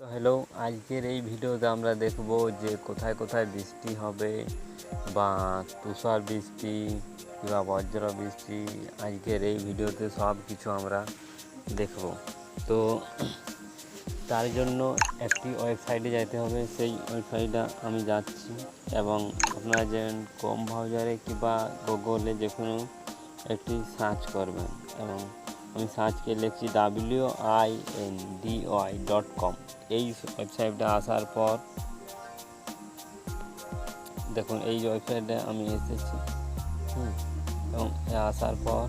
তো হ্যালো, আজকের এই ভিডিওতে আমরা দেখব যে কোথায় কোথায় বৃষ্টি হবে বা তুষার বৃষ্টি কিংবা বজ্র বৃষ্টি। আজকের এই ভিডিওতে সব কিছু আমরা দেখব। তো তার জন্য একটি ওয়েবসাইটে যেতে হবে, সেই ওয়েবসাইটটা আমি যাচ্ছি এবং আপনারা যেন ক্রোম ব্রাউজারে কিংবা গুগলে যে কোনো একটি সার্চ করবেন এবং আমি সার্চকে লিখছি windy.com। এই ওয়েবসাইটটা আসার পর দেখুন এই ওয়েবসাইটে আমি এসেছি এবং আসার পর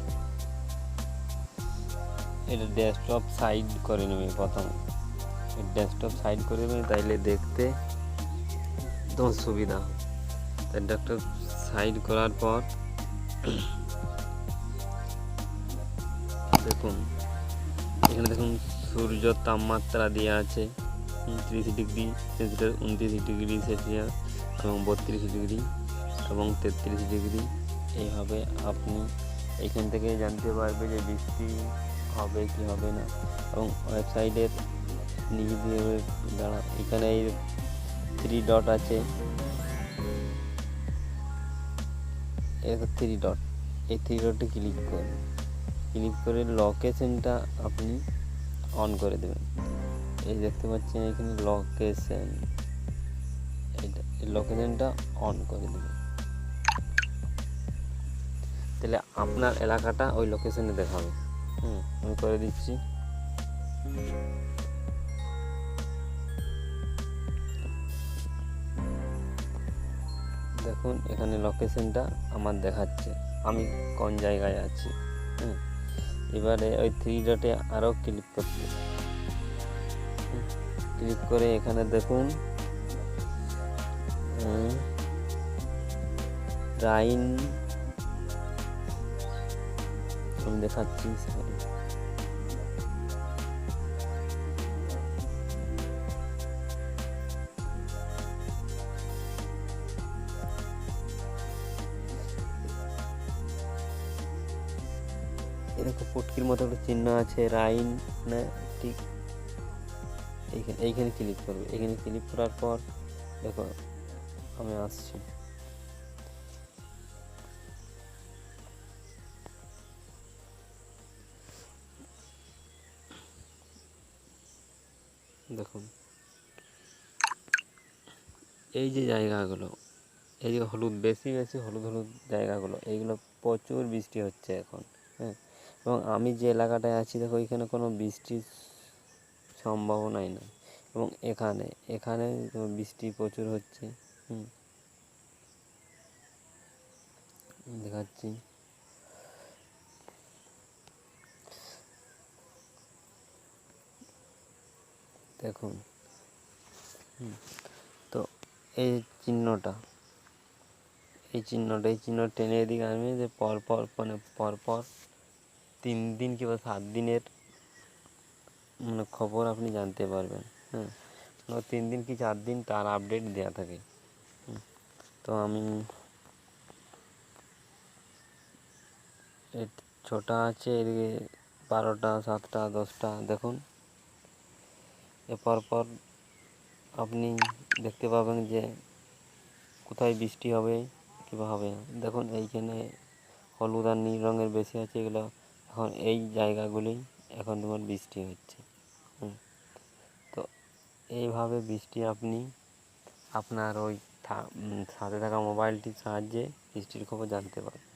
এটা ডেস্কটপ সাইড করে নেবে। প্রথমে ডেস্কটপ সাইড করে নেবে, তাইলে দেখতে তোমার সুবিধা। তাই ডেস্কটপ সাইড করার পর দেখুন এখানে দেখুন সূর্য তাপমাত্রা দেওয়া আছে 30 ডিগ্রি সেলসিয়াস, 29 ডিগ্রি সেলসিয়াস এবং 32 ডিগ্রি এবং 33 ডিগ্রি। এইভাবে আপনি এখান থেকে জানতে পারবে যে বৃষ্টি হবে কি হবে না। এবং ওয়েবসাইটের নিচে দিয়ে এখানে এই 3 ডট আছে, এই 3 ডট, এই 3 ডটে ক্লিক করে লোকেশনটা আপনি অন করে দেবেন। এই দেখতে পাচ্ছেন এখানে লোকেশন, এই লোকেশনটা অন করে দেবেন, তাহলে আপনার এলাকাটা ওই লোকেশনে দেখাবে। আমি করে দিচ্ছি। দেখুন এখানে লোকেশনটা আমার দেখাচ্ছে আমি কোন জায়গায় আছি। এবারে ওই 3 ডটে আরও ক্লিক করতে, ক্লিক করে এখানে দেখুন রাইন, আমি দেখাচ্ছি এরকম পুটকির মতো একটা চিহ্ন আছে রাইন, না ঠিক এইখানে ক্লিক করবে। এখানে ক্লিক করার পর দেখো আমি আসছি। দেখুন এই যে জায়গাগুলো, এই যে হলুদ বেশি হলুদ জায়গাগুলো, এইগুলো প্রচুর বৃষ্টি হচ্ছে এখন। এবং আমি যে এলাকাটায় আছি দেখো এখানে কোনো বৃষ্টির সম্ভাবনাই নেই এবং এখানে বৃষ্টি প্রচুর হচ্ছে। দেখাচ্ছি দেখুন। তো এই চিহ্নটা টেনে এদিকে আনবে যে পরপর 3 দিন কিংবা 7 দিনের খবর আপনি জানতে পারবেন। 3 দিন কি 4 দিন তার আপডেট দেওয়া থাকে। তো আমি ছটা আছে, এদিকে 12টা, 7টা, 10টা, দেখুন পর আপনি দেখতে পাবেন যে কোথায় বৃষ্টি হবে কিংবা হবে না। দেখুন এইখানে হলুদ আর নীল রঙের বেশি আছে, এগুলো এখন এই জায়গাগুলোই এখন তোমার বৃষ্টি হচ্ছে। তো এইভাবে বৃষ্টি আপনি আপনার ওই সাথে থাকা মোবাইলটির সাহায্যে বৃষ্টির খবর জানতে পারবেন।